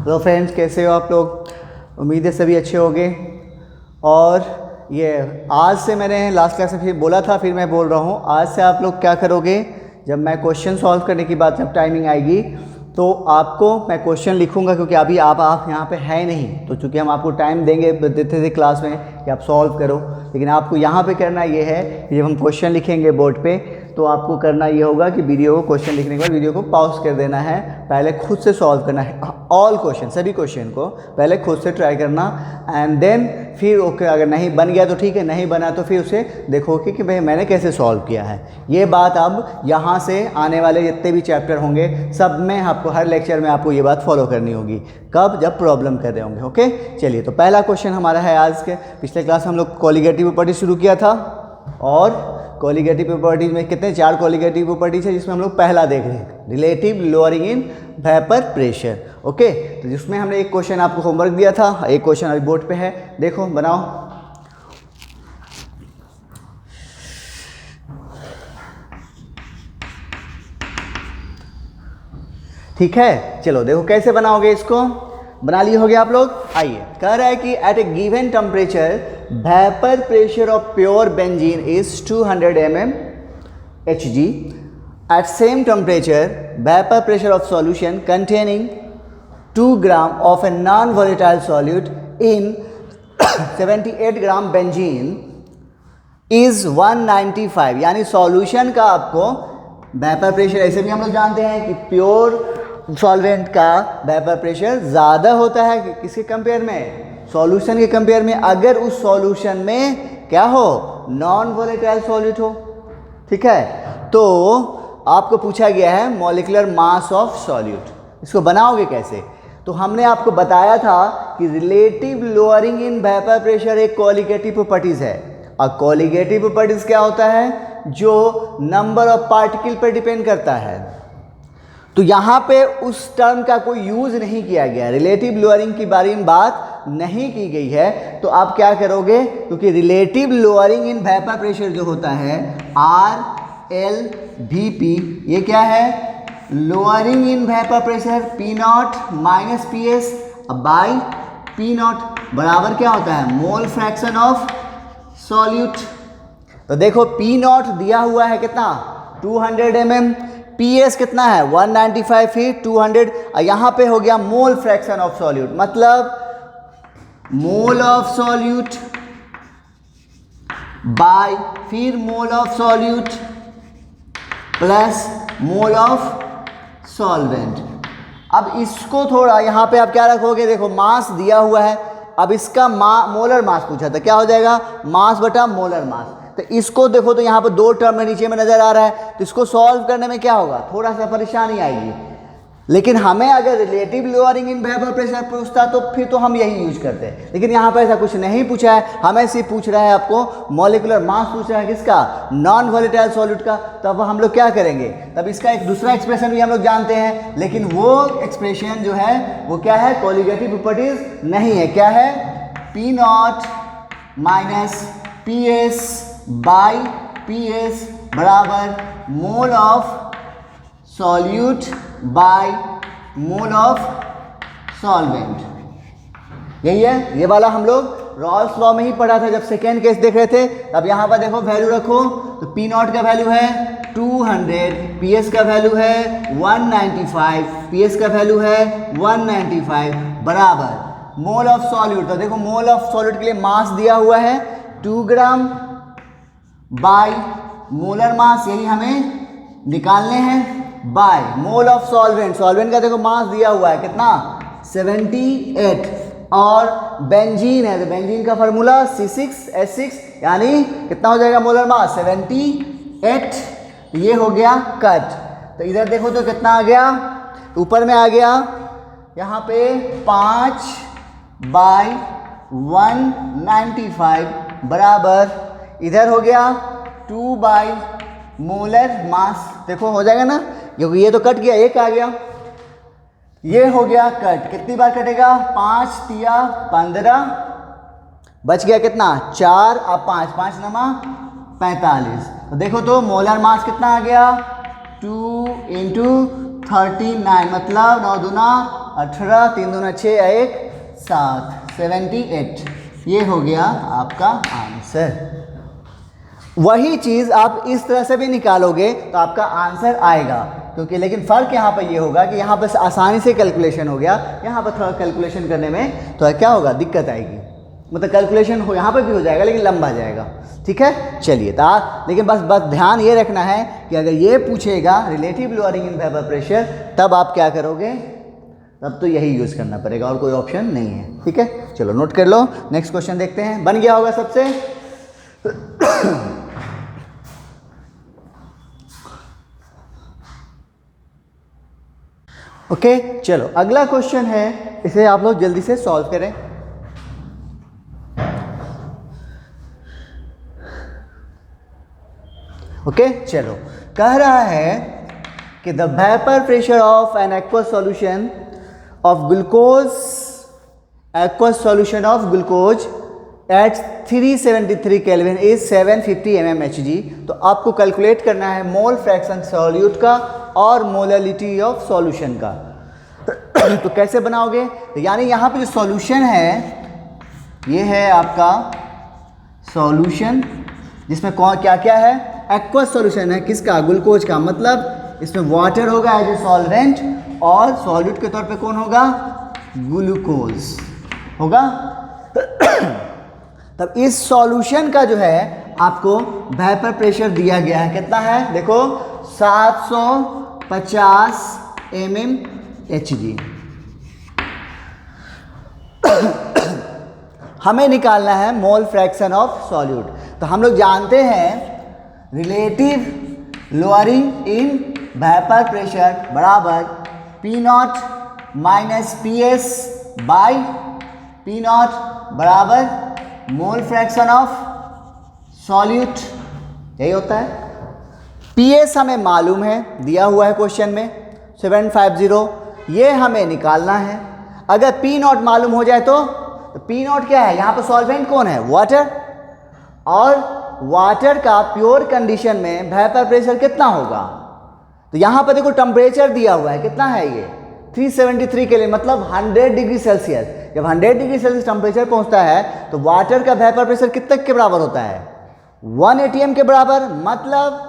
Hello friends, कैसे हो आप लोग? उम्मीद है सभी अच्छे होंगे। और ये आज से मैंने लास्ट क्लास में फिर बोला था, फिर मैं बोल रहा हूँ, आज से आप लोग क्या करोगे, जब मैं क्वेश्चन सॉल्व करने की बात जब टाइमिंग आएगी तो आपको मैं क्वेश्चन लिखूंगा, क्योंकि अभी आप यहाँ पे है नहीं, तो चूँकि हम आपको टाइम देते थे क्लास में कि आप सॉल्व करो, लेकिन आपको यहाँ पे करना ये है कि जब हम क्वेश्चन लिखेंगे बोर्ड पे तो आपको करना ये होगा कि वीडियो को, क्वेश्चन लिखने के बाद वीडियो को पॉज कर देना है, पहले खुद से सॉल्व करना है ऑल क्वेश्चन, सभी क्वेश्चन को पहले खुद से ट्राई करना, एंड देन फिर ओके, अगर नहीं बन गया तो ठीक है, नहीं बना तो फिर उसे देखो कि भाई मैंने कैसे सॉल्व किया है। ये बात अब यहाँ से आने वाले जितने भी चैप्टर होंगे सब में आपको, हर लेक्चर में आपको ये बात फॉलो करनी होगी। कब? जब प्रॉब्लम कर रहे होंगे। ओके, चलिए, तो पहला क्वेश्चन हमारा है आज के। पिछले क्लास हम लोग कॉलिगेटिव प्रॉपर्टी शुरू किया था, और कॉलिगेटिव प्रॉपर्टीज में कितने 4 कॉलिगेटिव प्रॉपर्टीज है, जिसमें हम लोग पहला देख रहे हैं relative lowering in vapour pressure. Okay, तो जिसमें हमने एक क्वेश्चन आपको होमवर्क दिया था, एक क्वेश्चन अभी बोर्ड पे है, देखो बनाओ। ठीक है, चलो देखो कैसे बनाओगे इसको। बना लिए होगे आप लोग। आइए, कह रहा है कि at a given temperature vapour pressure of pure benzene is 200 mm Hg. At same temperature, vapor pressure of solution containing 2 gram of a non-volatile solute in 78 gram benzene is 195। यानी सॉल्यूशन का आपको वेपर प्रेशर, ऐसे भी हम लोग जानते हैं कि प्योर सॉल्वेंट का वेपर प्रेशर ज़्यादा होता है कि किसके कंपेयर में, सॉल्यूशन के कंपेयर में, अगर उस सॉल्यूशन में क्या हो, नॉन वोलेटाइल सॉल्यूट हो। ठीक है, तो आपको पूछा गया है मॉलिक्यूलर मास ऑफ सॉल्यूट, इसको बनाओगे कैसे? तो हमने आपको बताया था कि relative lowering in vapour pressure एक कॉलिगेटिव प्रॉपर्टीज है, और कॉलिगेटिव प्रॉपर्टीज क्या होता है, जो नंबर ऑफ पार्टिकल पर डिपेंड करता है। तो यहाँ पे उस टर्म का कोई यूज नहीं किया गया, रिलेटिव लोअरिंग की बारे में बात नहीं की गई है। तो आप क्या करोगे, क्योंकि relative lowering in vapour pressure जो होता है RLVP, ये क्या है, lowering in vapour pressure P0 minus PS by P0 बराबर क्या होता है, मोल फ्रैक्शन ऑफ सॉल्यूट। तो देखो P0 दिया हुआ है कितना, 200 mm, PS कितना है 195, फिर 200, यहाँ पे हो गया मोल फ्रैक्शन ऑफ सॉल्यूट, मतलब मोल ऑफ सॉल्यूट बाय फिर mole of solute plus mole of solvent. अब इसको थोड़ा यहाँ पे आप क्या रखोगे, देखो मास दिया हुआ है, अब इसका मोलर मास पूछा था, क्या हो जाएगा, मास बटा मोलर मास। तो इसको देखो, तो यहाँ पर 2 टर्म में नीचे में नजर आ रहा है, तो इसको सॉल्व करने में क्या होगा, थोड़ा सा परेशानी आएगी। लेकिन हमें अगर relative lowering in vapour pressure पूछता तो फिर तो हम यही यूज करते हैं, लेकिन यहाँ पर ऐसा कुछ नहीं पूछा है, हमें सिर्फ पूछ रहा है आपको मॉलिक्यूलर मास पूछ रहा है, किसका, नॉन वोलेटाइल सॉल्यूट का। तब हम लोग क्या करेंगे, तब इसका एक दूसरा एक्सप्रेशन भी हम लोग जानते हैं, लेकिन वो एक्सप्रेशन जो है वो क्या है, कॉलिगेटिव प्रॉपर्टीज नहीं है, क्या है, P0 minus PS by PS बराबर mole of solute by mole of solvent. यही है, ये वाला हम लोग रॉल्स लॉ में ही पढ़ा था जब सेकेंड केस देख रहे थे। अब यहाँ पर देखो वैल्यू रखो, तो P0 का वैल्यू है 200, PS का वैल्यू है 195, PS का वैल्यू है 195 बराबर मोल ऑफ सॉल्यूट। तो देखो मोल ऑफ सॉल्यूट के लिए मास दिया हुआ है 2 ग्राम बाय मोलर मास, यही हमें निकालने हैं, by mole of solvent, solvent का देखो मास दिया हुआ है कितना, 78, और बेंजीन है, तो बेंजीन का फार्मूला C6H6, यानी कितना हो जाएगा मोलर मास 78। ये हो गया कट। तो इधर देखो तो कितना आ गया, ऊपर में आ गया यहाँ पे 5 बाय 195 बराबर, इधर हो गया 2 बाय मोलर मास, देखो हो जाएगा ना, क्योंकि ये तो कट गया, एक आ गया, ये हो गया कट। कितनी बार कटेगा, 5 तिया 15, बच गया कितना 4, अब 5, 5 नमा 45। तो देखो तो मोलर मास कितना आ गया, 2 × 39, मतलब 9 दूना 18, 3 दूना 6, 1 7, 78। ये हो गया आपका आंसर। वही चीज़ आप इस तरह से भी निकालोगे तो आपका आंसर आएगा, क्योंकि लेकिन फ़र्क यहाँ पर ये होगा कि यहाँ पर आसानी से कैलकुलेशन हो गया, यहाँ पर थोड़ा कैलकुलेशन करने में तो क्या होगा, दिक्कत आएगी। मतलब कैलकुलेशन हो यहाँ पर भी हो जाएगा लेकिन लंबा जाएगा। ठीक है, चलिए लेकिन बस ध्यान ये रखना है कि अगर ये पूछेगा relative lowering in vapour pressure, तब आप क्या करोगे, तब तो यही यूज़ करना पड़ेगा और कोई ऑप्शन नहीं है। ठीक है, चलो नोट कर लो। नेक्स्ट क्वेश्चन देखते हैं, बन गया होगा सबसे। ओके, चलो अगला क्वेश्चन है, इसे आप लोग जल्दी से सॉल्व करें। ओके, चलो कह रहा है कि the vapour pressure of an aqueous solution of glucose at 373 kelvin is 750 mmHg। तो आपको कैलकुलेट करना है मोल फ्रैक्शन सॉल्यूट का और मोललिटी ऑफ सॉल्यूशन का। तो कैसे बनाओगे, तो यानी यहाँ पे जो सॉल्यूशन है ये है आपका सॉल्यूशन, जिसमें कौन क्या क्या है, एक्वस सॉल्यूशन है, किसका, ग्लूकोज का। मतलब इसमें वाटर होगा एज ए सॉल्वेंट और सॉल्यूट के तौर पे कौन होगा, ग्लूकोज होगा। तब इस सॉल्यूशन का जो है आपको वेपर प्रेशर दिया गया है, कितना है देखो, 750 mmHg। हमें निकालना है मोल फ्रैक्शन ऑफ सॉल्यूट। तो हम लोग जानते हैं relative lowering in vapour pressure बराबर P0 minus PS by P0 बराबर मोल फ्रैक्शन ऑफ सॉल्यूट, यही होता है। PS हमें मालूम है, दिया हुआ है क्वेश्चन में 750, ये हमें निकालना है। अगर P0 मालूम हो जाए तो P0 क्या है, यहाँ पर सॉल्वेंट कौन है, वाटर, और वाटर का प्योर कंडीशन में वेपर प्रेशर कितना होगा। तो यहाँ पर देखो टेम्परेचर दिया हुआ है, कितना है ये 373 के लिए, मतलब 100 डिग्री सेल्सियस। जब 100 डिग्री सेल्सियस टेम्परेचर पहुँचता है तो वाटर का वेपर प्रेशर कितने के बराबर होता है, 1 atm के बराबर, मतलब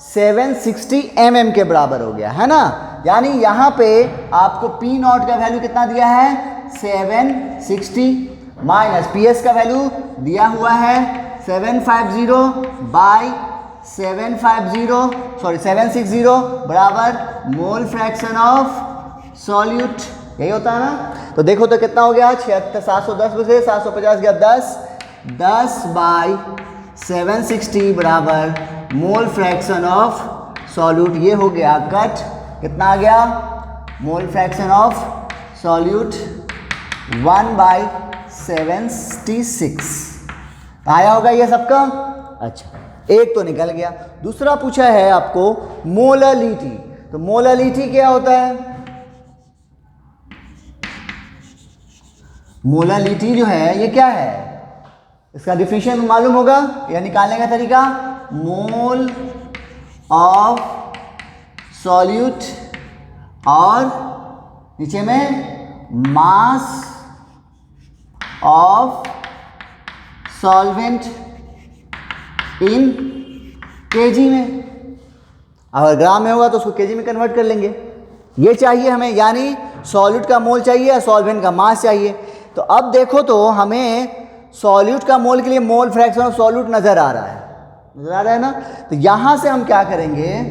760 mm के बराबर हो गया है ना। यानी यहाँ पे आपको P0 का वैल्यू कितना दिया है, 760 माइनस PS का वैल्यू दिया हुआ है 750 बाई 760 बराबर मोल फ्रैक्शन ऑफ सॉल्यूट, यही होता है ना। तो देखो तो कितना हो गया, 710 में से 750 गया 10 बाई 760 बराबर मोल फ्रैक्शन ऑफ सॉल्यूट, ये हो गया कट, कितना आ गया, मोल फ्रैक्शन ऑफ सॉल्यूट 1/766 आया होगा ये सबका। अच्छा, एक तो निकल गया। दूसरा पूछा है आपको मोललिटी। तो मोललिटी क्या होता है, मोललिटी जो है ये क्या है, इसका डिफिनेशन मालूम होगा या निकालने का तरीका, मोल ऑफ सॉल्यूट और नीचे में mass of solvent in KG में, अगर ग्राम में होगा तो उसको केजी में कन्वर्ट कर लेंगे। ये चाहिए हमें, यानी सॉल्यूट का मोल चाहिए या सॉल्वेंट का मास चाहिए। तो अब देखो तो हमें सॉल्यूट का मोल के लिए मोल फ्रैक्शन ऑफ सॉल्यूट नज़र आ रहा है ना। तो यहाँ से हम क्या करेंगे,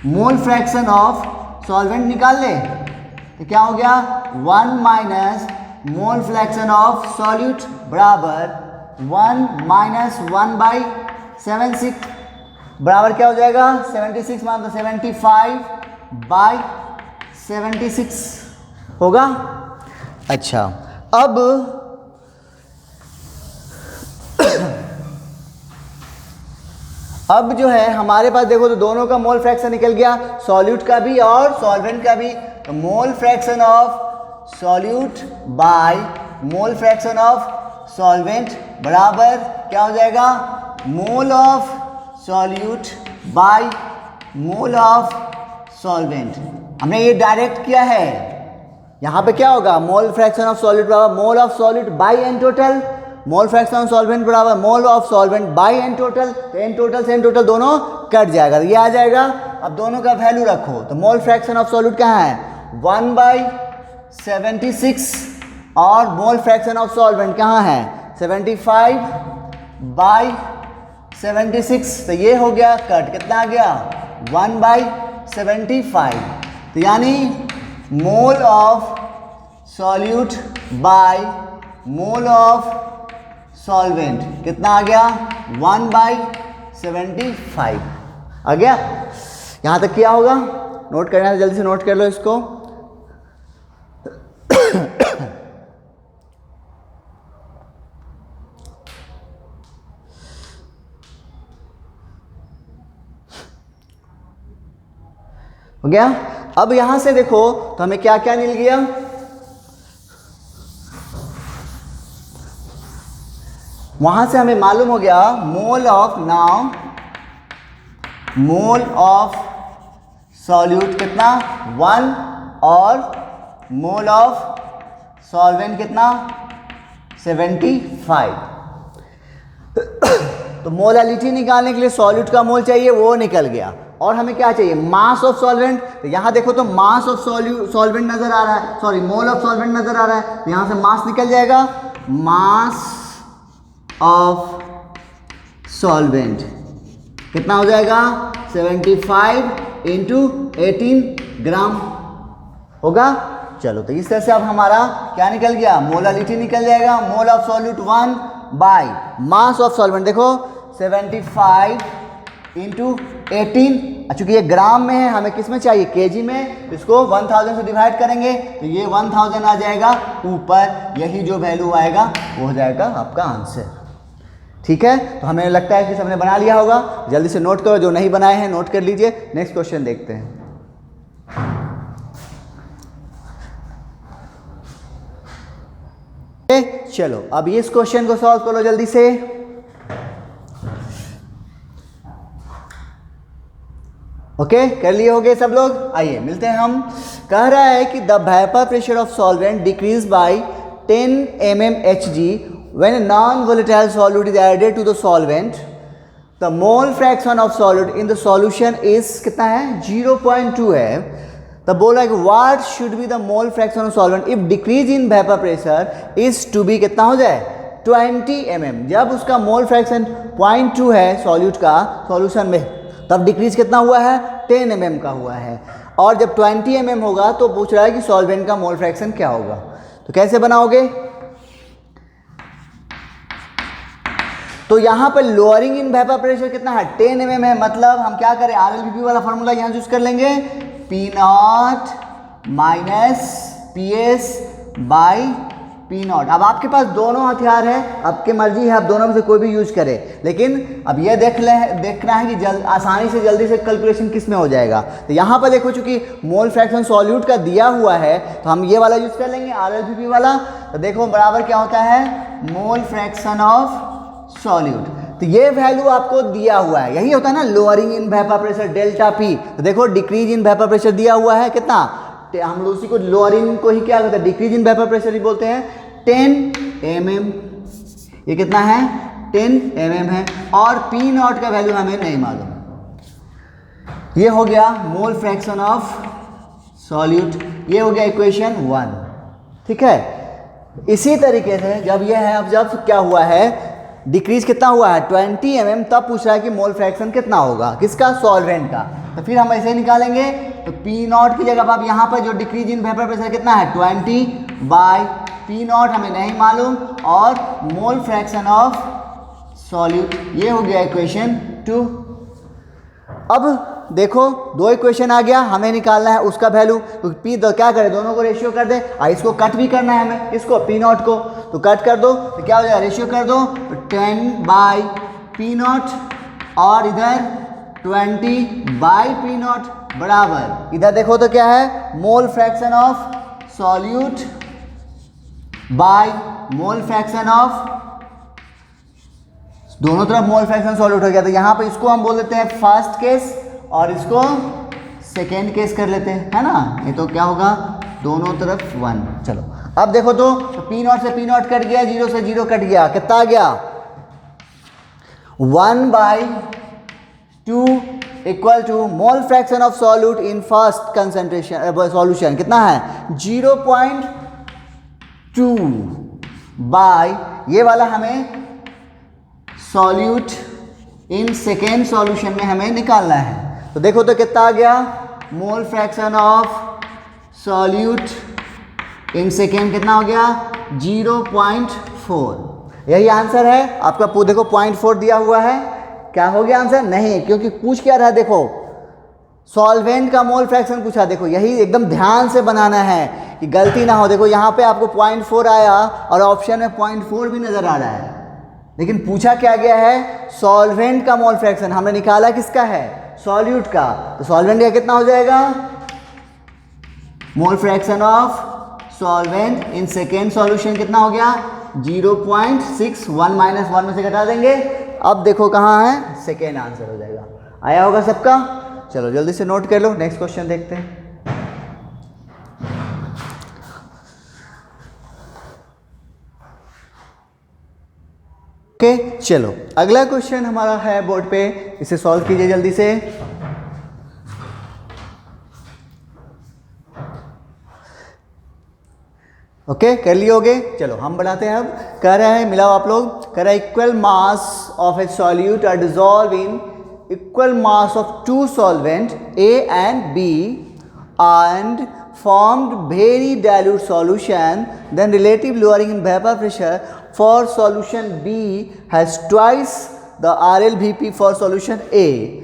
मोल फ्रैक्शन ऑफ सॉल्वेंट निकाल ले, तो क्या हो गया 1 minus mole fraction of solute बराबर 1 माइनस 1/76 बराबर क्या हो जाएगा 76 मान तो 75/76 होगा। अच्छा, अब जो है हमारे पास देखो तो दोनों का मोल फ्रैक्शन निकल गया, सॉल्यूट का भी और सॉल्वेंट का भी। तो मोल fraction of solute by mole fraction of solvent बराबर क्या हो जाएगा, mole of solute by mole of solvent. हमने ये डायरेक्ट किया है, यहाँ पे क्या होगा, मोल फ्रैक्शन ऑफ सॉलिड बराबर mole of solid by N total, mole fraction of solvent बराबर mole of solvent by N total. तो एन टोटल से एन टोटल दोनों कट जाएगा, तो ये आ जाएगा। अब दोनों का वैल्यू रखो, तो मोल फ्रैक्शन ऑफ सॉलिड कहाँ है, 1/76 और मोल फ्रैक्शन ऑफ सॉल्वेंट कहाँ है, 75/76। तो ये हो गया कट, कितना आ गया, 1/75। तो यानी mole of solute by mole of solvent कितना आ गया, 1/75 आ गया। यहाँ तक क्या होगा, नोट करना है जल्दी से नोट कर लो इसको। हो गया। अब यहां से देखो तो हमें क्या क्या मिल गया, वहां से हमें मालूम हो गया mole of, now mole of solute कितना 1 और मोल ऑफ सॉल्वेंट कितना 75। तो मोलालिटी निकालने के लिए सॉल्यूट का मोल चाहिए, वो निकल गया। और हमें क्या चाहिए, मास ऑफ सॉल्वेंट। तो यहाँ देखो तो मास ऑफ सॉल्वेंट नजर आ रहा है, सॉरी मोल ऑफ सॉल्वेंट नजर आ रहा है, तो यहाँ से मास निकल जाएगा, मास ऑफ सॉल्वेंट कितना हो जाएगा, 75 × 18 ग्राम होगा। चलो तो इस तरह से अब हमारा क्या निकल गया, मोलालिटी निकल जाएगा, mole of solute 1 by mass of solvent, देखो 75 × 18, चूंकि ये ग्राम में है, हमें किस में चाहिए, केजी में, तो इसको 1000 से डिवाइड करेंगे तो ये 1000 आ जाएगा ऊपर, यही जो वैल्यू आएगा वो हो जाएगा आपका आंसर। ठीक है, तो हमें लगता है कि सबने बना लिया होगा, जल्दी से नोट करो, जो नहीं बनाए हैं नोट कर लीजिए। नेक्स्ट क्वेश्चन देखते हैं। चलो अब इस क्वेश्चन को सॉल्व करो जल्दी से। ओके, कर लिए होंगे सब लोग। आइए मिलते हैं हम। कह रहा है कि the vapour pressure of solvent decrease by 10 mmHg when a non-volatile solute is added to the solvent. The mole fraction of solute in the solution is कितना है, 0.2 है। तब बोला कि what should be the mole fraction of solvent if decrease in vapor pressure is to be कितना हो जाए, 20 mm। जब उसका मोल फ्रैक्शन 0.2 है सॉल्यूट का सॉल्यूशन में, तब डिक्रीज कितना हुआ है, 10 mm का हुआ है। और जब 20 mm होगा तो पूछ रहा है कि सॉल्वेंट का मोल फ्रैक्शन क्या होगा। तो कैसे बनाओगे, तो यहां पर लोअरिंग इन वेपर प्रेशर कितना है, 10 mm है। मतलब हम क्या करें, RLVP वाला फॉर्मूला यहां यूज कर लेंगे, P0 - PS बाई P0। अब आपके पास दोनों हथियार है, आपकी मर्जी है, आप दोनों में से कोई भी यूज करें, लेकिन अब ये देखना है कि आसानी से जल्दी से कैलकुलेशन किस में हो जाएगा। तो यहाँ पर देखो चूंकि मोल फ्रैक्शन सॉल्यूट का दिया हुआ है तो हम ये वाला यूज कर लेंगे, RLVP वाला। तो देखो बराबर क्या होता है, मोल फ्रैक्शन ऑफ सॉल्यूट। तो ये वैल्यू आपको दिया हुआ है, यही होता है ना lowering in vapour pressure delta P। तो देखो डिक्रीज इन वेपर प्रेशर दिया हुआ है कितना, हम लोग उसी को लोअरिंग को ही क्या कहते हैं, डिक्रीज इन वेपर प्रेशर ही बोलते हैं, 10 mm। ये कितना है, 10 mm है। और P0 का वैल्यू हमें नहीं मालूम। ये हो गया मोल फ्रैक्शन ऑफ सॉल्यूट, ये हो गया इक्वेशन 1। ठीक है, इसी तरीके से जब ये है, अब जब क्या हुआ है, डिक्रीज कितना हुआ है 20 mm, तब पूछ रहा है कि मोल फ्रैक्शन कितना होगा, किसका, सॉल्वेंट का। तो फिर हम ऐसे ही निकालेंगे, तो P0 की जगह आप यहाँ पर जो डिक्रीज इन वेपर प्रेशर कितना है 20 बाय P0 हमें नहीं मालूम, और मोल फ्रैक्शन ऑफ सॉल्यूट, ये हो गया इक्वेशन 2। अब देखो दो इक्वेशन आ गया, हमें निकालना है उसका वैल्यू। तो P तो क्या करें, दोनों को रेशियो कर दे, इसको कट भी करना है हमें, इसको P0 को, तो कट कर दो, तो क्या हो जाएगा, रेशियो कर दो, तो 10 बाई P0 और इधर 20 बाई P0 बराबर, इधर देखो तो क्या है, मोल fraction of solute by mole fraction of, दोनों तरफ मोल फ्रैक्शन सॉल्यूट हो गया। तो यहाँ पे इसको हम बोल देते हैं फर्स्ट केस और इसको सेकेंड केस कर लेते हैं, है ना। ये तो क्या होगा, दोनों तरफ 1। चलो अब देखो तो पी नॉट से पी नॉट कट गया, 0 से 0 कट गया, कितना आ गया 1/2 equal to mole fraction of solute in first concentration solution कितना है 0.2 बाय ये वाला हमें सॉल्यूट इन सेकेंड सॉल्यूशन में हमें निकालना है। तो देखो तो कितना आ गया मोल fraction of solute in second कितना हो गया 0.4। यही आंसर है आपका। देखो 0.4 दिया हुआ है, क्या हो गया आंसर नहीं, क्योंकि पूछ क्या रहा है देखो सॉल्वेंट का मोल फ्रैक्शन पूछा। देखो यही एकदम ध्यान से बनाना है कि गलती ना हो। देखो यहाँ पे आपको 0.4 आया और ऑप्शन में 0.4 भी नजर आ रहा है, लेकिन पूछा क्या गया है सॉल्वेंट का मोल फ्रैक्शन। हमने निकाला किसका है सॉल्यूट का, तो सॉल्वेंट का कितना हो जाएगा मोल fraction of solvent in second solution कितना हो गया 0.6। 1 माइनस 1 में से घटा देंगे। अब देखो कहाँ है सेकेंड आंसर हो जाएगा। आया होगा सबका। चलो जल्दी से नोट कर लो, नेक्स्ट क्वेश्चन देखते हैं। ओके चलो अगला क्वेश्चन हमारा है बोर्ड पे, इसे सॉल्व कीजिए जल्दी से। ओके कर लिए होगे। चलो हम बढ़ाते हैं। अब कह रहे हैं मिलाओ आप लोग, कह रहा है equal mass of a solute are dissolve in equal mass of two solvent A and B and formed very dilute solution, then relative lowering in vapor pressure for solution B has twice the RLVP for solution A.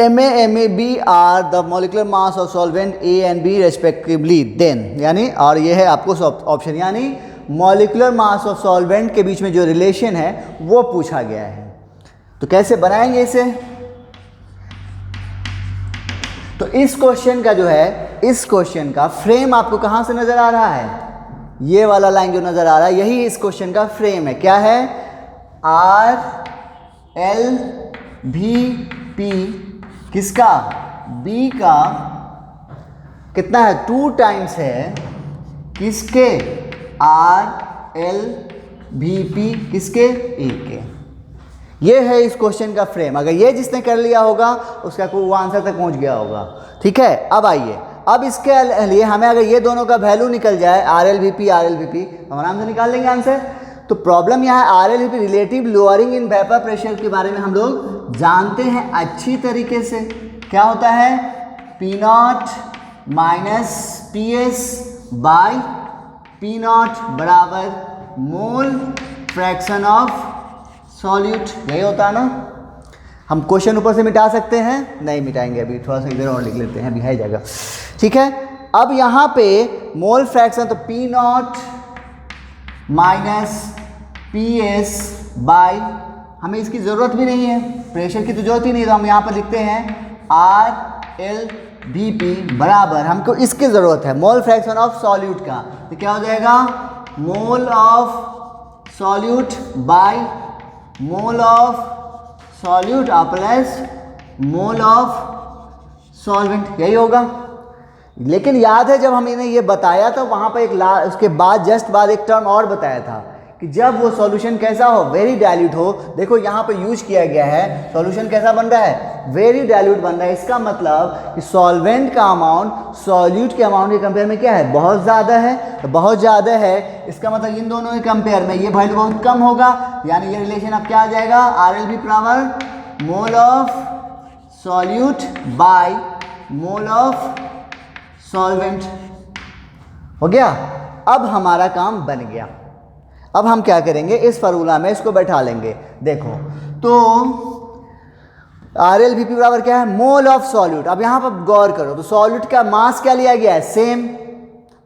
Ma, B are the molecular mass of solvent A and B respectively. Then यानी और ये है आपको option, यानी molecular mass of solvent के बीच में जो relation है वो पूछा गया है। तो कैसे बनाएंगे इसे। तो इस क्वेश्चन का जो है, इस क्वेश्चन का फ्रेम आपको कहाँ से नजर आ रहा है, ये वाला लाइन जो नजर आ रहा है यही इस क्वेश्चन का फ्रेम है। क्या है RLVP किसका B का कितना है 2 टाइम्स है किसके RLVP किसके A के। ये है इस क्वेश्चन का फ्रेम। अगर ये जिसने कर लिया होगा उसका कोई वो आंसर तक पहुंच गया होगा। ठीक है अब आइए, अब इसके लिए हमें अगर ये दोनों का वैल्यू निकल जाए RLVP हम आराम से निकाल लेंगे आंसर। तो प्रॉब्लम यहाँ है RLVP relative lowering in vapour pressure के बारे में हम लोग जानते हैं अच्छी तरीके से। क्या होता है P0 minus PS by P0 बराबर मोल फ्रैक्शन ऑफ सॉल्यूट। यही होता है ना। हम क्वेश्चन ऊपर से मिटा सकते हैं, नहीं मिटाएंगे अभी, थोड़ा सा इधर और लिख लेते हैं, अभी है जगह। ठीक है अब यहाँ पे मोल फ्रैक्शन तो P0 माइनस PS बाई, हमें इसकी ज़रूरत भी नहीं है, प्रेशर की तो जरूरत ही नहीं, तो हम यहाँ पर लिखते हैं RLVP बराबर, हमको इसकी ज़रूरत है मोल फ्रैक्शन ऑफ सॉल्यूट का। तो क्या हो जाएगा mole of solute by mole of solute plus mole of solvent, यही होगा। लेकिन याद है जब हमने ये बताया था वहाँ पर उसके बाद जस्ट बाद एक टर्म और बताया था कि जब वो सॉल्यूशन कैसा हो वेरी डाइल्यूट हो। देखो यहाँ पर यूज किया गया है सॉल्यूशन कैसा बन रहा है वेरी डाइल्यूट बन रहा है। इसका मतलब कि सॉल्वेंट का अमाउंट सॉल्यूट के अमाउंट के कंपेयर में क्या है बहुत ज़्यादा है, तो बहुत ज़्यादा है। इसका मतलब इन दोनों के कंपेयर में ये वैल्यू बहुत कम होगा, यानी ये रिलेशन अब क्या आ जाएगा RLV बराबर mole of solute by mole of solvent. हो गया। अब हमारा काम बन गया। अब हम क्या करेंगे इस फार्मूला में इसको बैठा लेंगे। देखो तो RLVP बराबर क्या है मोल ऑफ सॉल्यूट। अब यहाँ पर गौर करो तो सॉल्यूट का मास क्या लिया गया है सेम,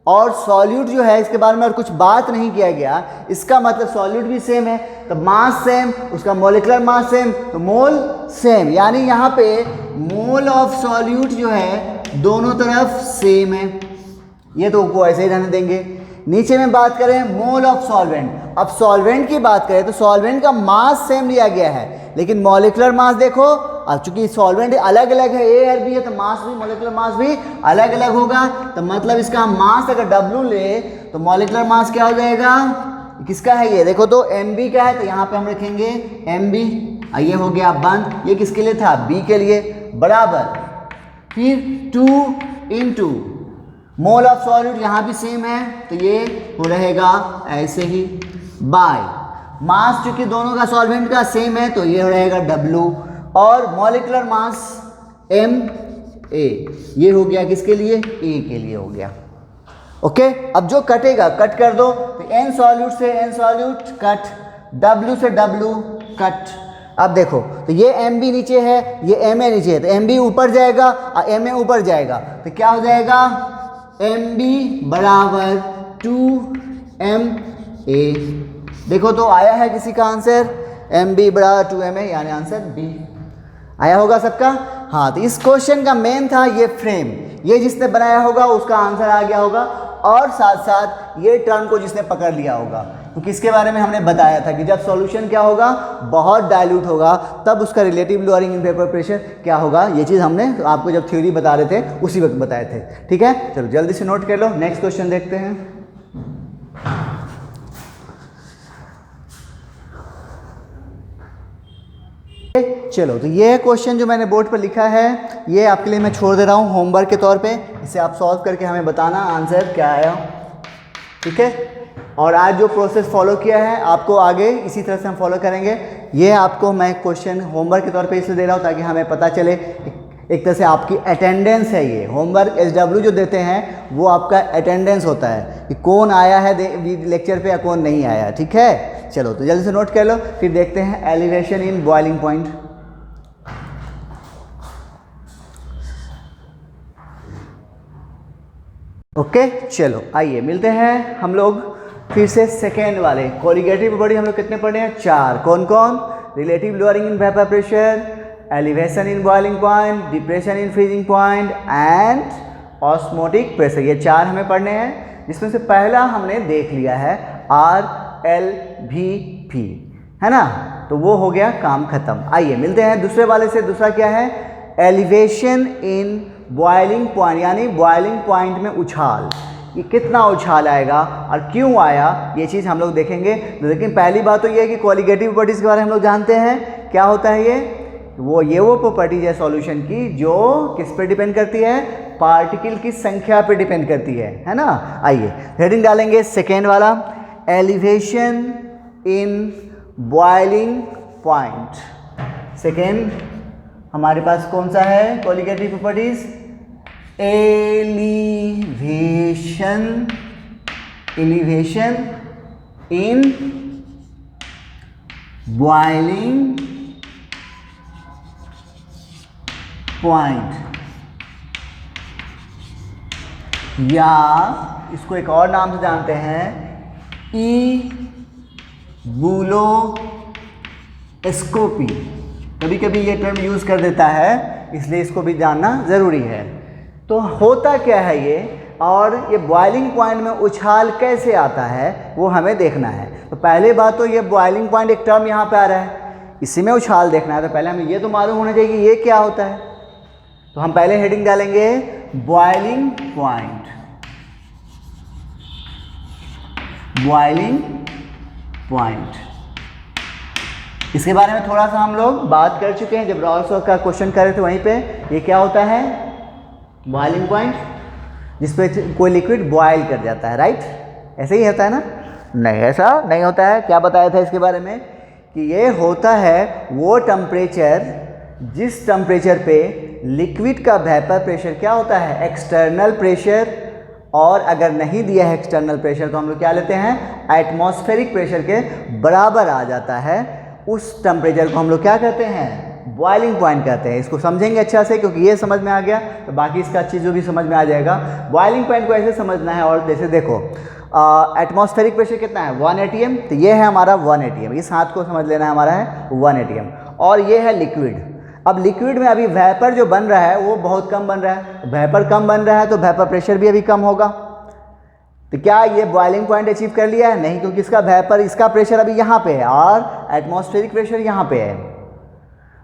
और सॉल्यूट जो है इसके बारे में और कुछ बात नहीं किया गया, इसका मतलब सॉल्यूट भी सेम है तो मास सेम, उसका मॉलिक्यूलर मास सेम तो मोल सेम, यानी यहाँ पे मोल ऑफ सॉल्यूट जो है दोनों तरफ सेम है। ये तो को ऐसे ही रहने देंगे। नीचे में बात करें मोल ऑफ सॉल्वेंट, अब सॉल्वेंट की बात करें तो सॉल्वेंट का मास सेम लिया गया है, लेकिन मॉलिक्यूलर मास देखो अब चूंकि सॉल्वेंट अलग अलग है, ए और बी है, तो मास भी, मॉलिक्यूलर मास भी अलग अलग होगा। तो मतलब इसका मास अगर W ले तो मॉलिक्यूलर मास क्या हो जाएगा, किसका है ये, देखो तो Mb का है, तो यहाँ पे हम रखेंगे Mb। ये हो गया बंद, ये किसके लिए था, B के लिए, बराबर। फिर 2 इंटू मोल ऑफ सॉल्यूट, यहाँ भी सेम है तो ये हो रहेगा ऐसे ही, बाय मास चूंकि दोनों का सॉल्वेंट का सेम है तो ये हो रहेगा W, और मॉलिक्यूलर मास Ma, ये हो गया किसके लिए, A के लिए हो गया। ओके, अब जो कटेगा कट कर दो, तो N सॉल्यूट से N सॉल्यूट कट, W से W कट। अब देखो तो ये Mb नीचे है, ये Ma नीचे है, तो Mb ऊपर जाएगा और Ma ऊपर जाएगा, तो क्या हो जाएगा, Mb बराबर 2Ma। देखो तो आया है किसी का आंसर, Mb बराबर 2Ma, यानी आंसर B आया होगा सबका। हाँ, तो इस क्वेश्चन का मेन था ये फ्रेम, ये जिसने बनाया होगा उसका आंसर आ गया होगा, और साथ साथ ये टर्म को जिसने पकड़ लिया होगा, क्योंकि इसके बारे में हमने बताया था कि जब सॉल्यूशन क्या होगा, बहुत डाइल्यूट होगा, तब उसका relative lowering in vapour pressure क्या होगा। ये चीज़ हमने आपको जब थ्योरी बता रहे थे उसी वक्त बताए थे। ठीक है, चलो जल्दी से नोट कर लो, नेक्स्ट क्वेश्चन देखते हैं। चलो, तो ये क्वेश्चन जो मैंने बोर्ड पर लिखा है ये आपके लिए मैं छोड़ दे रहा हूँ होमवर्क के तौर पे, इसे आप सॉल्व करके हमें बताना आंसर क्या आया। ठीक है, और आज जो प्रोसेस फॉलो किया है आपको आगे इसी तरह से हम फॉलो करेंगे। ये आपको मैं क्वेश्चन होमवर्क के तौर पे इसलिए दे रहा हूँ ताकि हमें पता चले, एक तरह से आपकी अटेंडेंस है। ये होमवर्क SW जो देते हैं वो आपका अटेंडेंस होता है कि कौन आया है लेक्चर पे या कौन नहीं आया। ठीक है, चलो तो जल्दी से नोट कर लो, फिर देखते हैं elevation in boiling point. Okay, चलो आइए मिलते हैं हम लोग फिर से सेकेंड वाले कोलिगेटिव प्रॉपर्टी। हम लोग कितने पढ़े हैं, 4। कौन कौन, relative lowering in vapour pressure, elevation in boiling point, depression in freezing point and osmotic pressure. ये 4 हमें पढ़ने हैं, जिसमें से पहला हमने देख लिया है RLVP, है ना, तो वो हो गया काम खत्म। आइए मिलते हैं दूसरे वाले से। दूसरा क्या है, एलिवेशन इन बॉइलिंग पॉइंट, यानी बॉइलिंग पॉइंट में उछाल, कि कितना उछाल आएगा और क्यों आया, ये चीज़ हम लोग देखेंगे। लेकिन पहली बात तो ये है कि कोलिगेटिव प्रॉपर्टीज़ के बारे में हम लोग जानते हैं। क्या होता है ये वो प्रॉपर्टीज है सॉल्यूशन की जो किस पे डिपेंड करती है, पार्टिकल की संख्या पे डिपेंड करती है ना। आइए हेडिंग डालेंगे सेकेंड वाला, elevation in boiling point. Second हमारे पास कौन सा है colligative properties, elevation in boiling point, या इसको एक और नाम से जानते हैं इबुलोस्कोपी। कभी कभी ये टर्म यूज कर देता है, इसलिए इसको भी जानना जरूरी है। तो होता क्या है ये, और ये बॉइलिंग पॉइंट में उछाल कैसे आता है वो हमें देखना है। तो पहले बात तो ये बॉइलिंग पॉइंट एक टर्म यहाँ पे आ रहा है, इसी में उछाल देखना है, तो पहले हमें ये तो मालूम होना चाहिए कि ये क्या होता है। तो हम पहले हेडिंग डालेंगे बॉइलिंग पॉइंट, बॉइलिंग पॉइंट। इसके बारे में थोड़ा सा हम लोग बात कर चुके हैं जब रॉल्स का क्वेश्चन कर रहे थे वहीं पे। ये क्या होता है, बॉइलिंग पॉइंट, जिसपे कोई लिक्विड बॉयल कर जाता है, राइट, ऐसे ही होता है ना। नहीं, ऐसा नहीं होता है। क्या बताया था इसके बारे में कि ये होता है वो टेम्परेचर जिस टेम्परेचर पे लिक्विड का वेपर प्रेशर क्या होता है, एक्सटर्नल प्रेशर, और अगर नहीं दिया है एक्सटर्नल प्रेशर तो हम लोग क्या लेते हैं, एटमॉस्फेरिक प्रेशर के बराबर आ जाता है। उस टेम्परेचर को हम लोग क्या कहते हैं, बॉइलिंग पॉइंट कहते हैं। इसको समझेंगे अच्छा से, क्योंकि ये समझ में आ गया तो बाकी इसका चीज़ों भी समझ में आ जाएगा। बॉइलिंग पॉइंट को ऐसे समझना है, और जैसे देखो एटमॉस्फेरिक प्रेशर कितना है 1 atm, तो ये है हमारा 1 atm, इस हाथ को समझ लेना है हमारा है 1 atm, और ये है लिक्विड। अब लिक्विड में अभी वेपर जो बन रहा है वो बहुत कम बन रहा है, वेपर कम बन रहा है तो वेपर प्रेशर भी अभी कम होगा। तो क्या ये बॉइलिंग पॉइंट अचीव कर लिया है, नहीं, क्योंकि इसका वेपर, इसका प्रेशर अभी यहाँ पे है और एटमॉस्फेरिक प्रेशर यहाँ पे है।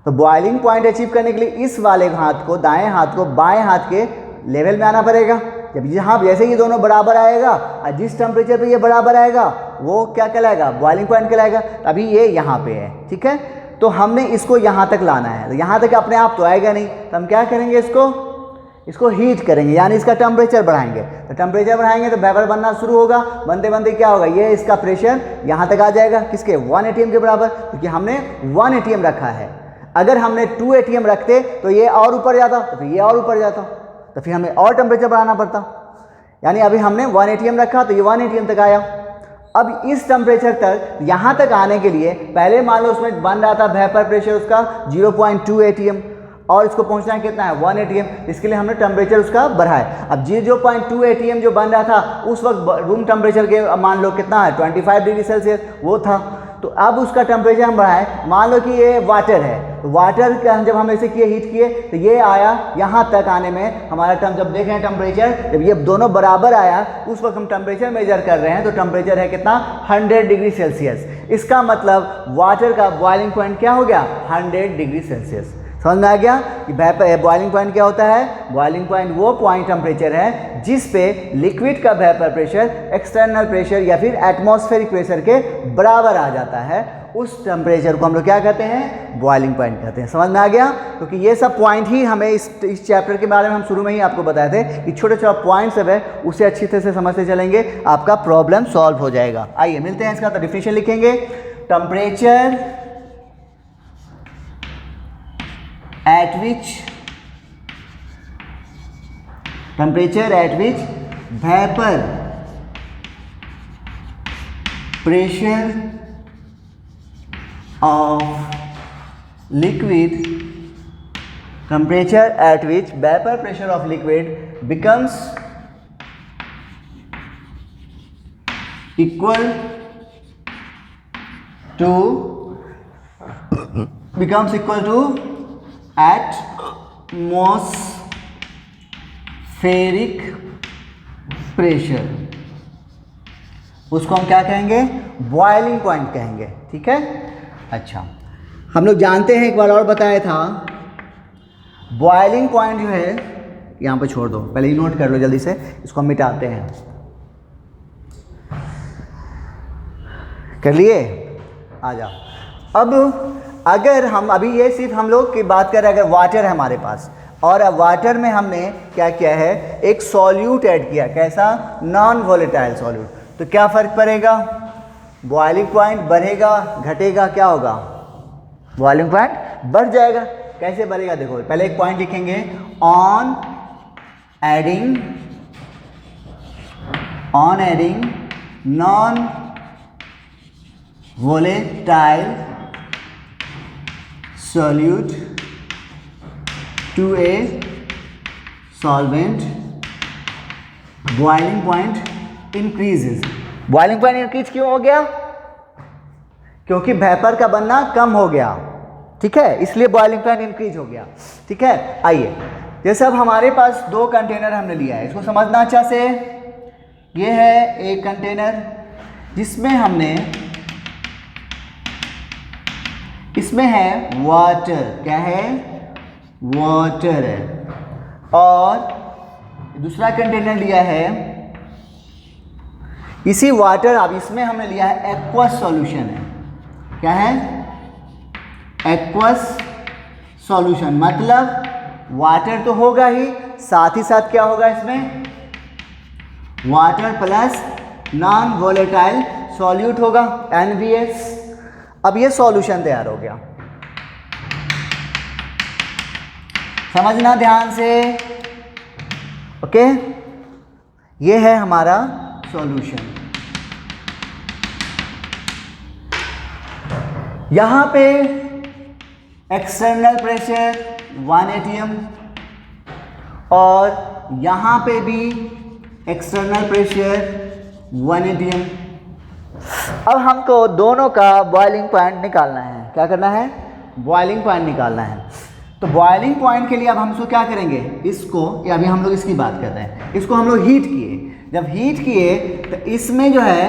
तो बॉइलिंग पॉइंट अचीव करने के लिए इस वाले हाथ को, दाएं हाथ को बाएं हाथ के लेवल में आना पड़ेगा। जब यहाँ जैसे ये दोनों बराबर आएगा और जिस टेम्परेचर पे ये बराबर आएगा वो क्या कहलाएगा, बॉइलिंग पॉइंट कहलाएगा। अभी ये यहाँ पे है, ठीक है, तो हमने इसको यहाँ तक लाना है। तो यहाँ तक अपने आप तो आएगा नहीं, तो हम क्या करेंगे, इसको हीट करेंगे, यानी इसका टेम्परेचर बढ़ाएंगे। तो टेम्परेचर बढ़ाएंगे तो वेपर बनना शुरू होगा। बनते बनते क्या होगा, ये इसका प्रेशर यहाँ तक आ जाएगा, किसके, 1 atm के बराबर, क्योंकि हमने 1 atm रखा है। अगर हमने 2 atm रखते तो ये और ऊपर जाता, तो फिर ये और ऊपर जाता, तो फिर हमें और टेम्परेचर बढ़ाना पड़ता। यानी अभी हमने 1 atm रखा तो ये 1 atm तक आया। अब इस टेम्परेचर तक यहाँ तक आने के लिए पहले मान लो उसमें बन रहा था वेपर प्रेशर उसका 0.2 atm और इसको पहुँचना कितना है, 1 atm। इसके लिए हमने टेम्परेचर उसका बढ़ाया। अब 0.2 atm जो बन रहा था उस वक्त रूम टेम्परेचर के मान लो कितना है, 25 डिग्री सेल्सियस वो था। तो अब उसका टेम्परेचर हम बढ़ाएं, मान लो कि ये वाटर है, तो वाटर का जब हम ऐसे किए, हीट किए, तो ये आया यहाँ तक आने में हमारा जब देखें टेम्परेचर, जब ये दोनों बराबर आया उस वक्त हम टेम्परेचर मेजर कर रहे हैं, तो टेम्परेचर है कितना, 100 डिग्री सेल्सियस। इसका मतलब वाटर का बॉइलिंग पॉइंट क्या हो गया, 100 डिग्री सेल्सियस। समझ में आ गया कि बॉइलिंग पॉइंट क्या होता है। बॉइलिंग पॉइंट वो पॉइंट टेम्परेचर है जिस पे लिक्विड का वेपर प्रेशर एक्सटर्नल प्रेशर या फिर एटमॉस्फेरिक प्रेशर के बराबर आ जाता है। उस टेम्परेचर को हम लोग क्या कहते हैं, बॉइलिंग पॉइंट कहते हैं। समझ में आ गया, क्योंकि ये सब पॉइंट ही हमें इस चैप्टर के बारे में हम शुरू में ही आपको बताए थे कि छोटे छोटे पॉइंट सब है, उसे अच्छी तरह से समझते चलेंगे, आपका प्रॉब्लम सॉल्व हो जाएगा। आइए मिलते हैं, इसका तो डिफिनेशन लिखेंगे। Temperature at which vapor pressure of liquid becomes equal to atmospheric pressure, उसको हम क्या कहेंगे, बॉइलिंग पॉइंट कहेंगे। ठीक है, अच्छा हम लोग जानते हैं, एक बार और बताया था, बॉइलिंग पॉइंट जो है, यहाँ पे छोड़ दो, पहले ही नोट कर लो जल्दी से, इसको हम मिटाते हैं। कर लिए, आ जाओ। अब अगर हम अभी ये सिर्फ हम लोग की बात कर रहे हैं, अगर वाटर है हमारे पास और अब वाटर में हमने क्या किया है, एक सॉल्यूट ऐड किया, कैसा, नॉन वोलेटाइल सॉल्यूट, तो क्या फ़र्क पड़ेगा, बॉइलिंग पॉइंट बढ़ेगा घटेगा, क्या होगा, बॉइलिंग पॉइंट बढ़ जाएगा। कैसे बढ़ेगा, देखो पहले एक पॉइंट लिखेंगे, on adding non volatile solute to a solvent, boiling point increases। boiling point increase क्यों हो गया, क्योंकि वेपर का बनना कम हो गया। ठीक है, इसलिए बॉइलिंग पॉइंट इंक्रीज हो गया। ठीक है, आइए, जैसे अब हमारे पास 2 कंटेनर हमने लिया है, इसको समझना अच्छा से। ये है एक कंटेनर जिसमें हमने, इसमें है वाटर, क्या है, वाटर है, और दूसरा कंटेनर लिया है इसी वाटर, अब इसमें हमने लिया है एक्वस सॉल्यूशन है, क्या है, एक्वस सॉल्यूशन, मतलब वाटर तो होगा ही, साथ ही साथ क्या होगा इसमें, water plus non volatile solute होगा, NVS। अब ये सॉल्यूशन तैयार हो गया, समझना ध्यान से, ओके। ये है हमारा सॉल्यूशन। यहां पे एक्सटर्नल प्रेशर 1 atm और यहां पे भी एक्सटर्नल प्रेशर 1 atm। अब हमको दोनों का बॉइलिंग पॉइंट निकालना है, क्या करना है, बॉइलिंग पॉइंट निकालना है। तो बॉइलिंग पॉइंट के लिए अब हम इसको क्या करेंगे, इसको, या अभी हम लोग इसकी बात कर रहे हैं, इसको हम लोग हीट किए। जब हीट किए तो इसमें जो है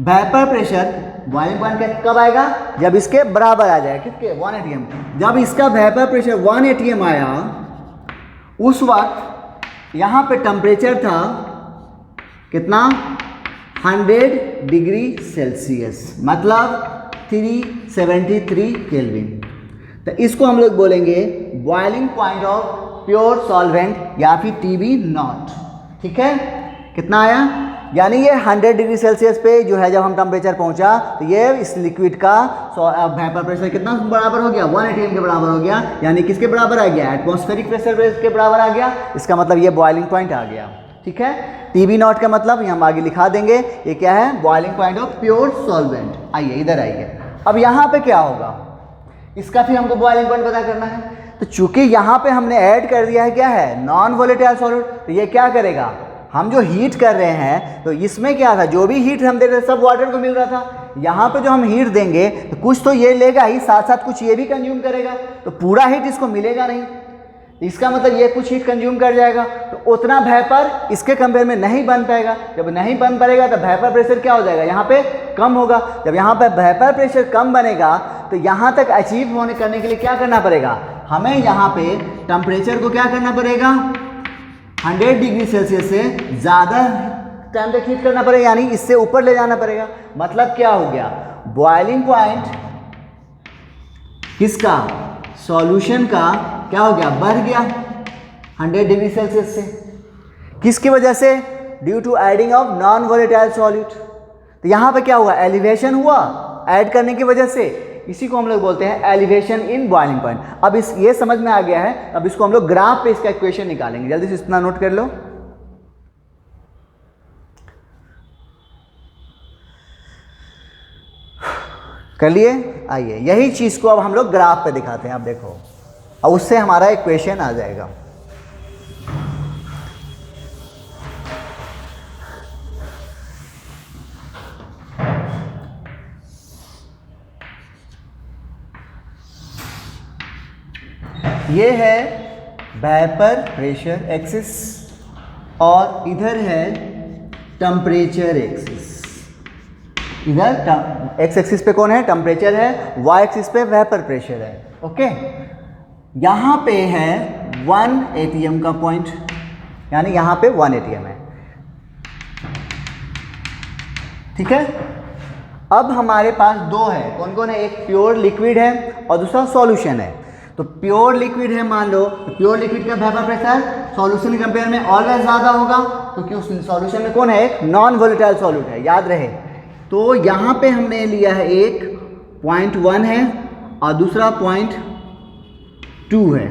वेपर प्रेशर बॉइलिंग पॉइंट कब आएगा? जब इसके बराबर आ जाए, किसके? 1 atm। जब इसका वेपर प्रेशर 1 atm आया, उस वक्त यहाँ पे टेम्परेचर था कितना? 100 डिग्री सेल्सियस, मतलब 373 केल्विन। तो इसको हम लोग बोलेंगे boiling point of pure solvent या फिर टीबी नॉट। ठीक है, कितना आया? यानी ये 100 डिग्री सेल्सियस पे जो है जब हम टेम्परेचर पहुंचा तो ये इस लिक्विड का वेपर प्रेशर कितना बराबर हो गया? 1 atm के बराबर हो गया। यानी किसके बराबर आ गया? एटमॉस्फेरिक प्रेशर के बराबर आ गया। इसका मतलब ये बॉइलिंग पॉइंट आ गया। ठीक है, टीबी नॉट का मतलब हम आगे लिखा देंगे, ये क्या है? Boiling point of pure solvent. आइए इधर आइए, अब यहाँ पे क्या होगा? इसका फिर हमको बॉइलिंग पॉइंट पता करना है। तो चूंकि यहाँ पे हमने ऐड कर दिया है क्या है? नॉन वोलेटाइल सॉल्यूट, तो ये क्या करेगा? हम जो हीट कर रहे हैं तो इसमें क्या था? जो भी हीट हम दे रहे थे सब वाटर को मिल रहा था। यहाँ पे जो हम हीट देंगे तो कुछ तो ये लेगा ही, साथ साथ कुछ ये भी कंज्यूम करेगा, तो पूरा हीट इसको मिलेगा नहीं। इसका मतलब ये कुछ हीट कंज्यूम कर जाएगा, तो उतना वेपर इसके कंपेयर में नहीं बन पाएगा। जब नहीं बन पाएगा तो वेपर प्रेशर क्या हो जाएगा? यहाँ पे कम होगा। जब यहाँ पे वेपर प्रेशर कम बनेगा तो यहाँ तक अचीव होने करने के लिए क्या करना पड़ेगा? हमें यहाँ पे टेम्परेचर को क्या करना पड़ेगा? 100 डिग्री सेल्सियस से ज़्यादा टाइम तक हीट करना पड़ेगा, यानी इससे ऊपर ले जाना पड़ेगा। मतलब क्या हो गया? बॉइलिंग पॉइंट किसका? सॉल्यूशन का क्या हो गया? बढ़ गया 100 डिग्री सेल्सियस से। किसकी वजह से? Due to adding of non volatile solute. तो यहाँ पे क्या हुआ? एलिवेशन हुआ ऐड करने की वजह से। इसी को हम लोग बोलते हैं एलिवेशन इन बॉइलिंग पॉइंट। अब इस ये समझ में आ गया है, अब इसको हम लोग ग्राफ पे इसका इक्वेशन निकालेंगे। जल्दी से इतना नोट कर लो। कर लिए? आइए यही चीज़ को अब हम लोग ग्राफ पे दिखाते हैं। अब देखो, अब उससे हमारा इक्वेशन आ जाएगा। ये है वेपर प्रेशर एक्सिस और इधर है टेम्परेचर एक्सिस। इधर एक्स एक्सिस पे कौन है? टेम्परेचर है। वाई एक्सिस पे वेपर प्रेशर है। ओके, यहाँ पे है 1 atm का पॉइंट, यानी यहाँ पे 1 atm है। ठीक है, अब हमारे पास दो है, कौन कौन है? एक प्योर लिक्विड है और दूसरा सॉल्यूशन है। तो प्योर लिक्विड है, मान लो प्योर लिक्विड का वेपर प्रेशर सॉल्यूशन के कंपेयर में ऑलवेज ज़्यादा होगा, क्योंकि उस सॉल्यूशन में कौन है? एक नॉन वोलेटाइल सॉल्यूट है, याद रहे। तो यहाँ पे हमने लिया है एक 0.1 है और दूसरा 0.2 है।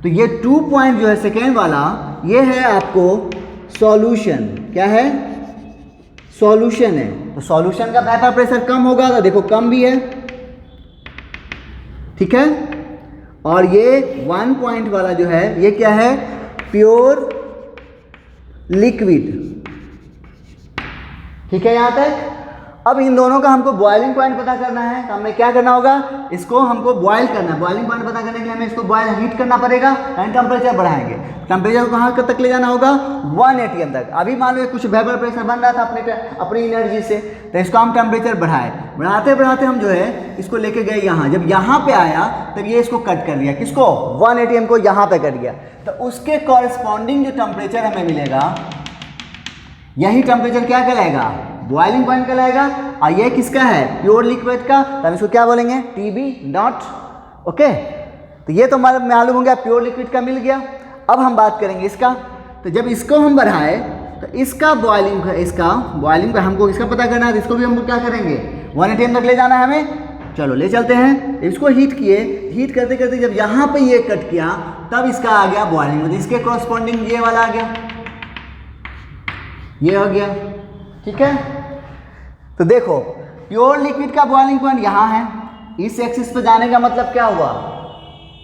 तो ये 2 पॉइंट जो है सेकेंड वाला, ये है आपको सॉल्यूशन। क्या है? सॉल्यूशन है। तो सॉल्यूशन का वेपर प्रेशर कम होगा, तो देखो कम भी है। ठीक है, और ये 1 पॉइंट वाला जो है ये क्या है? Pure liquid. ठीक है यहाँ तक। अब इन दोनों का हमको बॉइलिंग पॉइंट पता करना है, तो हमें क्या करना होगा? इसको हमको बॉयल करना है। बॉइलिंग पॉइंट पता करने के लिए हमें इसको बॉयल हीट करना पड़ेगा, एंड टेम्परेचर बढ़ाएंगे। टेम्परेचर को कहाँ तक ले जाना होगा? 1 atm तक। अभी मान लो कुछ वेपर प्रेशर बन रहा था अपनी एनर्जी से, तो इसको हम टेम्परेचर बढ़ाते बढ़ाते हम जो है इसको लेके गए यहाँ। जब यहाँ पे आया तब ये इसको कट कर दिया। किसको? 1 atm को यहाँ पे कर दिया। तो उसके कॉरेस्पॉन्डिंग जो टेम्परेचर हमें मिलेगा, यही टेम्परेचर क्या कहलाएगा? बॉइलिंग पॉइंट कहलाएगा। और ये किसका है? प्योर लिक्विड का। तो हम इसको क्या बोलेंगे? TB naught. ओके, तो ये तो मालूम हो गया, प्योर लिक्विड का मिल गया। अब हम बात करेंगे इसका। तो जब इसको हम बढ़ाए तो इसका बॉइलिंग पे हमको इसका पता करना है, तो इसको भी हम क्या करेंगे? 1 atm तक ले जाना है हमें। चलो ले चलते हैं। इसको हीट किए, हीट करते करते जब यहाँ पे ये कट किया तब इसका आ गया बॉइलिंग, मतलब इसके कॉरस्पॉन्डिंग ये वाला आ गया, ये हो गया। ठीक है, तो देखो प्योर लिक्विड का बॉइलिंग पॉइंट यहाँ है। इस एक्सिस पे जाने का मतलब क्या हुआ?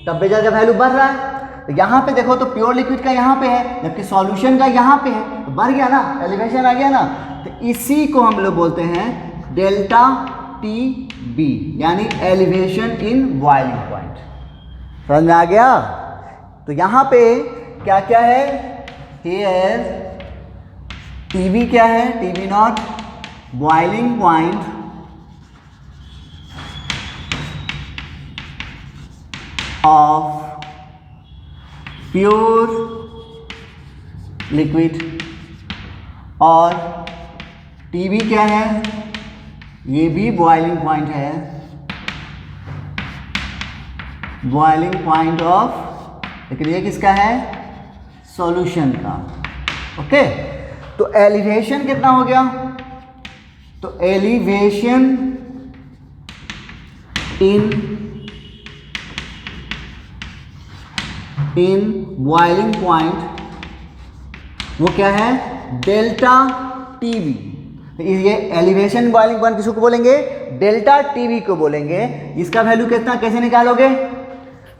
टेम्परेचर का वैल्यू बढ़ रहा है। तो यहाँ पे देखो तो प्योर लिक्विड का यहाँ पे है, जबकि सॉल्यूशन का यहाँ पे है, तो बढ़ गया ना, एलिवेशन आ गया ना। तो इसी को हम लोग बोलते हैं डेल्टा टी बी, यानी एलिवेशन इन बॉइलिंग पॉइंट। समझ में आ गया? तो यहाँ पे क्या क्या है? हेयर टीबी क्या है? TB naught boiling point of pure liquid, और TB क्या है, ये भी बॉइलिंग पॉइंट है, बॉइलिंग पॉइंट ऑफ, लेकिन ये किसका है, सॉल्यूशन का। ओके, तो एलिवेशन कितना हो गया, तो एलिवेशन इन बॉइलिंग पॉइंट वो क्या है, डेल्टा TB। तो ये एलिवेशन बॉइलिंग पॉइंट किसको बोलेंगे, डेल्टा TB को बोलेंगे। इसका वैल्यू कितना, कैसे निकालोगे,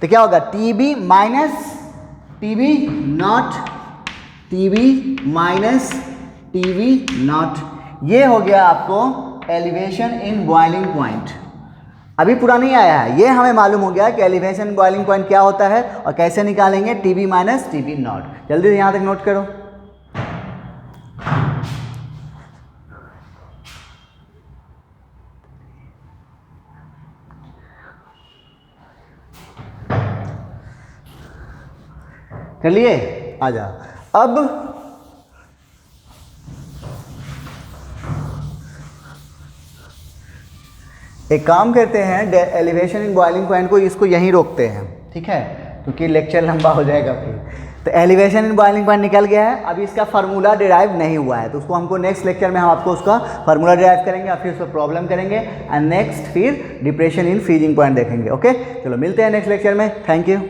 तो क्या होगा, TB minus TB not, TB minus TB not, ये हो गया आपको एलिवेशन इन बॉइलिंग पॉइंट। अभी पूरा नहीं आया है, ये हमें मालूम हो गया कि एलिवेशन बॉइलिंग पॉइंट क्या होता है और कैसे निकालेंगे, TB माइनस TB नॉट। जल्दी से यहाँ तक नोट करो। चलिए आ जा। अब एक काम करते हैं, एलिवेशन इन बॉइलिंग पॉइंट को इसको यहीं रोकते हैं, ठीक है, क्योंकि लेक्चर लंबा हो जाएगा फिर। तो एलिवेशन इन बॉइलिंग पॉइंट निकल गया है, अभी इसका फार्मूला डिराइव नहीं हुआ है, तो उसको हमको नेक्स्ट लेक्चर में हम आपको उसका फार्मूला डिराइव करेंगे और फिर उस पर प्रॉब्लम करेंगे, एंड नेक्स्ट फिर डिप्रेशन इन फ्रीजिंग पॉइंट देखेंगे। ओके, चलो मिलते हैं नेक्स्ट लेक्चर में। Thank you.